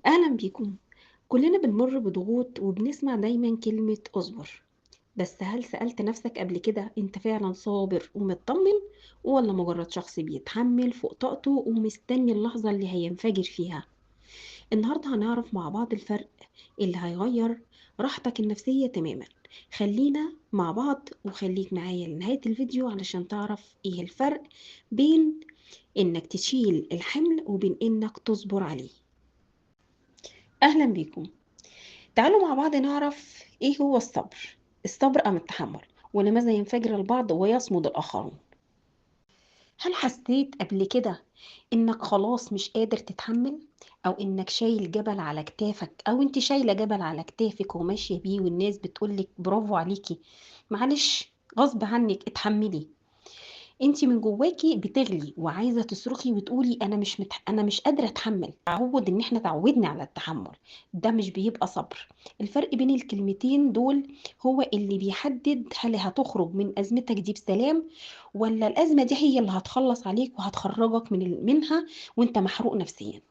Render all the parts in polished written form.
أهلا بيكم. كلنا بنمر بضغوط وبنسمع دايما كلمة اصبر. بس هل سألت نفسك قبل كده انت فعلا صابر ومطمن، ولا مجرد شخص بيتحمل فوق طاقته ومستني اللحظة اللي هينفجر فيها؟ النهاردة هنعرف مع بعض الفرق اللي هيغير راحتك النفسية تماما. خلينا مع بعض وخليك معايا لنهاية الفيديو علشان تعرف ايه الفرق بين انك تشيل الحمل وبين انك تصبر عليه. أهلا بيكم. تعالوا مع بعض نعرف ايه هو الصبر. الصبر أم التحمل، ولماذا ينفجر البعض ويصمد الآخرون؟ هل حسيت قبل كده انك خلاص مش قادر تتحمل، او انك شايل جبل على كتافك، او انت شايلة جبل على كتافك وماشية بيه والناس بتقولك برافو عليكي، معلش غصب عنك اتحملي؟ انت من جواكي بتغلي وعايزه تصرخي وتقولي انا مش قادره اتحمل. تعود ان احنا تعودنا على التحمل، ده مش بيبقى صبر. الفرق بين الكلمتين دول هو اللي بيحدد هل هتخرج من ازمتك دي بسلام، ولا الازمه دي هي اللي هتخلص عليك وهتخرجك منها وانت محروق نفسيا.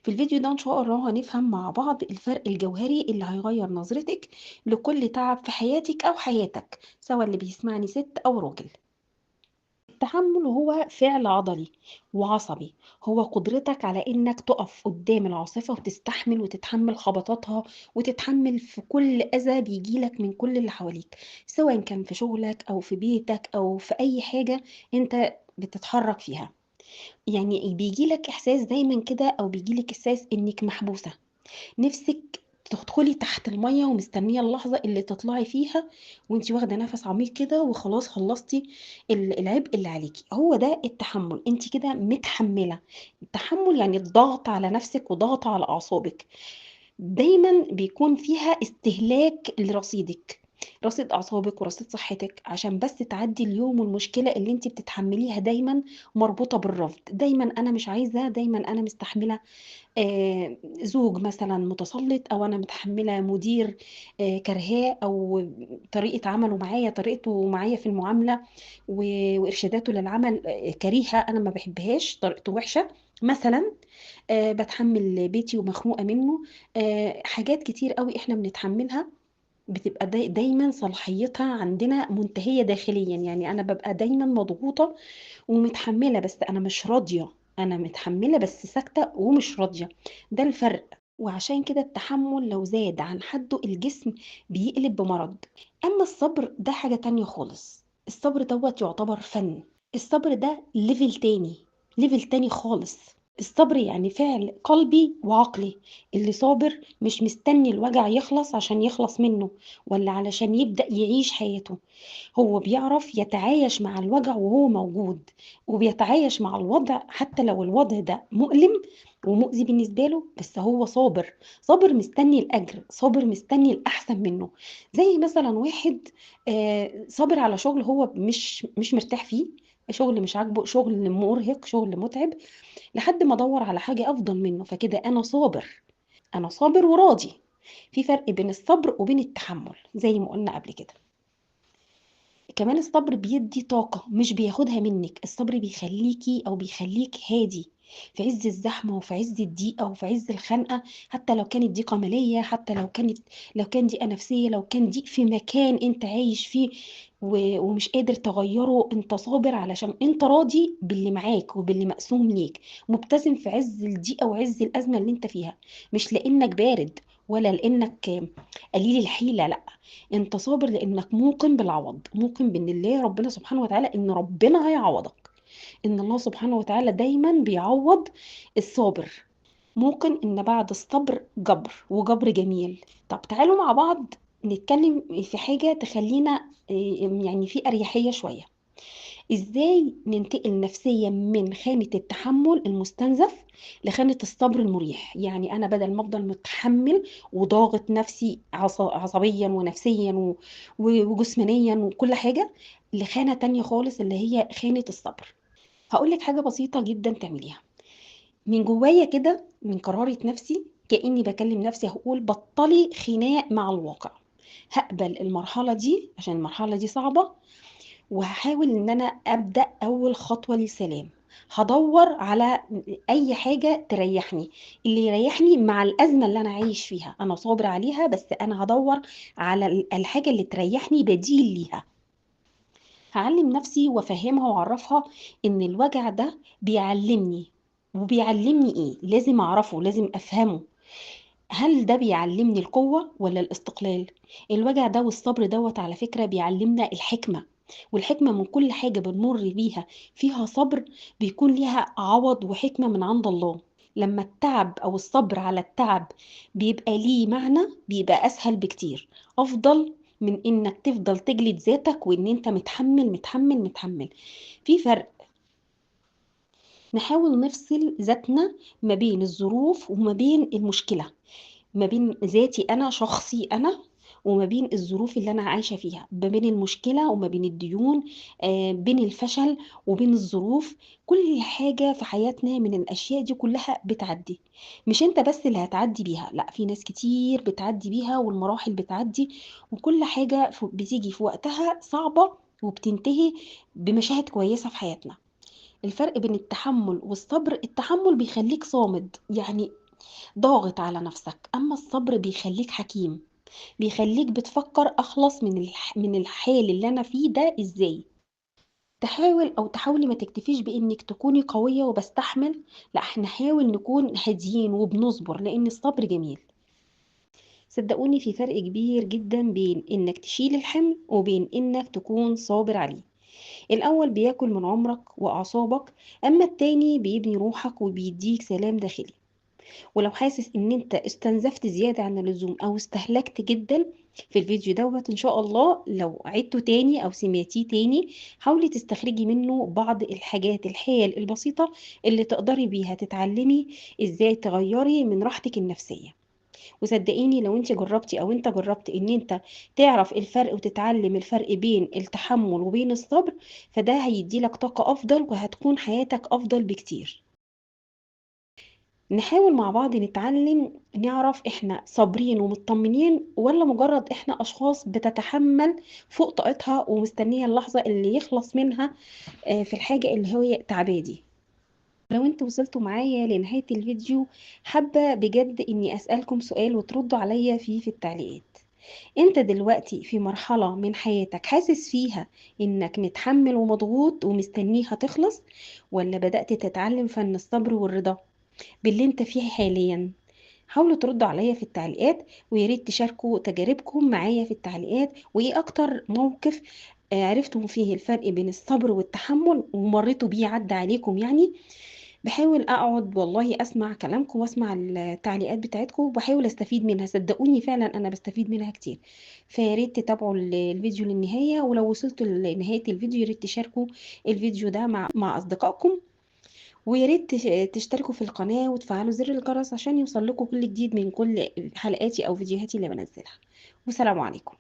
في الفيديو ده ان شاء الله هنفهم مع بعض الفرق الجوهري اللي هيغير نظرتك لكل تعب في حياتك او حياتك، سواء اللي بيسمعني ست او راجل. التحمل هو فعل عضلي وعصبي، هو قدرتك على انك تقف قدام العاصفة وتستحمل وتتحمل خبطاتها، وتتحمل في كل اذى بيجيلك من كل اللي حواليك، سواء كان في شغلك او في بيتك او في اي حاجة انت بتتحرك فيها. يعني بيجيلك احساس دايما كده، او بيجيلك احساس انك محبوسة، نفسك تدخلي تحت المية ومستنية اللحظة اللي تطلعي فيها وانتي واخدة نفس عميق كده وخلاص خلصتي العبء اللي عليكي. هو ده التحمل، انتي كده متحملة. التحمل يعني الضغط على نفسك وضغط على أعصابك، دايما بيكون فيها استهلاك لرصيدك، رصيد اعصابك ورصيد صحتك، عشان بس تعدي اليوم. والمشكله اللي انت بتتحمليها دايما مربوطه بالرفض، دايما انا مش عايزه، دايما انا مستحمله زوج مثلا متسلط، او انا متحمله مدير كرهاه، او طريقه عمله معايا، طريقته معايا في المعامله وارشاداته للعمل كريهه، انا ما بحبهاش، طريقته وحشه مثلا. بتحمل بيتي ومخنوقه منه. حاجات كتير قوي احنا بنتحملها بتبقى دايما صلاحيتها عندنا منتهيه داخليا، يعني انا ببقى دايما مضغوطه ومتحملة بس أنا مش راضية، أنا متحملة بس ساكتة ومش راضية. ده الفرق. وعشان كده التحمل لو زاد عن حده الجسم بيقلب بمرض. أما الصبر ده حاجة تانية خالص، الصبر دوت يعتبر فن. الصبر ده ليفل تاني، ليفل تاني خالص. الصبر يعني فعل قلبي وعقلي. اللي صابر مش مستني الوجع يخلص عشان يخلص منه، ولا علشان يبدأ يعيش حياته. هو بيعرف يتعايش مع الوجع وهو موجود، وبيتعايش مع الوضع حتى لو الوضع ده مؤلم ومؤذي بالنسبة له، بس هو صابر. صابر مستني الأجر، صابر مستني الأحسن منه. زي مثلا واحد صابر على شغل هو مش مرتاح فيه، شغل مش عاجبه، شغل مرهق، شغل متعب، لحد ما ادور على حاجة افضل منه، فكده انا صابر. انا صابر وراضي. في فرق بين الصبر وبين التحمل زي ما قلنا قبل كده. كمان الصبر بيدي طاقة مش بياخدها منك، الصبر بيخليكي أو بيخليك هادي في عز الزحمة وفي عز الضيقة وفي عز الخنقة. حتى لو كانت ضيقة مالية، حتى لو كان ضيقة نفسية، لو كان ضيق في مكان انت عايش فيه ومش قادر تغيره، انت صابر علشان انت راضي باللي معاك وباللي مقسوم ليك، مبتسم في عز الضيقة وعز الأزمة اللي انت فيها. مش لأنك بارد ولا لأنك قليل الحيلة، لا، انت صابر لانك موقن بالعوض، موقن بان الله ربنا سبحانه وتعالى ان ربنا هيعوضك، ان الله سبحانه وتعالى دايما بيعوض الصابر. موقن ان بعد الصبر جبر، وجبر جميل. طب تعالوا مع بعض نتكلم في حاجة تخلينا يعني في أريحية شوية. ازاي ننتقل نفسيا من خانة التحمل المستنزف لخانة الصبر المريح؟ يعني انا بدل ما افضل متحمل وضاغط نفسي عصبيا ونفسيا وجسمانيا وكل حاجة، لخانة تانية خالص اللي هي خانة الصبر. هقولك حاجة بسيطة جدا تعمليها من جوايا كده، من قرارة نفسي، كأني بكلم نفسي، هقول بطلي خناق مع الواقع. هقبل المرحلة دي عشان المرحلة دي صعبة، وهحاول ان انا ابدا اول خطوه للسلام. هدور على اي حاجة تريحني، اللي يريحني مع الازمة اللي انا عايش فيها. انا صابر عليها، بس انا هدور على الحاجة اللي تريحني بديل ليها. هعلم نفسي وافهمها واعرفها ان الوجع ده بيعلمني. وبيعلمني ايه؟ لازم اعرفه، لازم افهمه. هل ده بيعلمني القوة ولا الاستقلال؟ الوجع ده والصبر دوت على فكرة بيعلمنا الحكمة. والحكمة من كل حاجة بنمر بيها فيها صبر، بيكون ليها عوض وحكمة من عند الله. لما التعب أو الصبر على التعب بيبقى ليه معنى، بيبقى أسهل بكتير. أفضل من إنك تفضل تجلد ذاتك وإن أنت متحمل متحمل متحمل. في فرق. نحاول نفصل ذاتنا ما بين الظروف وما بين المشكلة، ما بين ذاتي انا، شخصي انا، وما بين الظروف اللي انا عايشه فيها، ما بين المشكله وما بين الديون، بين الفشل وبين الظروف. كل حاجه في حياتنا من الاشياء دي كلها بتعدي. مش انت بس اللي هتعدي بيها، لا، في ناس كتير بتعدي بيها، والمراحل بتعدي. وكل حاجه بتيجي في وقتها صعبه وبتنتهي بمشاهد كويسه في حياتنا. الفرق بين التحمل والصبر: التحمل بيخليك صامد، يعني ضاغط على نفسك. اما الصبر بيخليك حكيم، بيخليك بتفكر اخلص من الحال اللي انا فيه ده ازاي. تحاول او تحاولي ما تكتفيش بانك تكوني قوية وبستحمل، لا، احنا نحاول نكون هاديين وبنصبر، لان الصبر جميل. صدقوني في فرق كبير جدا بين انك تشيل الحمل وبين انك تكون صابر عليه. الاول بياكل من عمرك واعصابك، اما التاني بيبني روحك وبيديك سلام داخلي. ولو حاسس ان انت استنزفت زيادة عن اللزوم او استهلكت جدا في الفيديو دوت، ان شاء الله لو عدته تاني او سمعتيه تاني، حاولي تستخرجي منه بعض الحاجات، الحيل البسيطة اللي تقدري بيها تتعلمي ازاي تغيري من راحتك النفسية. وصدقيني لو انت جربتي او انت جربت ان انت تعرف الفرق وتتعلم الفرق بين التحمل وبين الصبر، فده هيديلك طاقة افضل وهتكون حياتك افضل بكتير. نحاول مع بعض نتعلم نعرف احنا صابرين ومطمنين، ولا مجرد احنا اشخاص بتتحمل فوق طاقتها ومستنية اللحظة اللي يخلص منها في الحاجة اللي هي تعبادي. لو انتوا وصلتوا معايا لنهاية الفيديو، حابة بجد اني اسألكم سؤال وتردوا عليا فيه في التعليقات. انت دلوقتي في مرحلة من حياتك حاسس فيها انك متحمل ومضغوط ومستنيها تخلص، ولا بدأت تتعلم فن الصبر والرضا باللي انت فيه حاليا؟ حاولوا تردوا عليا في التعليقات، ويا ريت تشاركوا تجاربكم معايا في التعليقات، وايه اكتر موقف عرفتم فيه الفرق بين الصبر والتحمل ومريتوا بيه عدى عليكم يعني. بحاول اقعد والله اسمع كلامكم واسمع التعليقات بتاعتكم وبحاول استفيد منها. صدقوني فعلا انا بستفيد منها كتير. فيا ريت تتابعوا الفيديو للنهاية، ولو وصلتوا لنهاية الفيديو يا ريت تشاركوا الفيديو ده مع اصدقائكم. ويا ريت تشتركوا في القناة وتفعلوا زر الجرس عشان يوصل لكم كل جديد من كل حلقاتي أو فيديوهاتي اللي بنزلها. والسلام عليكم.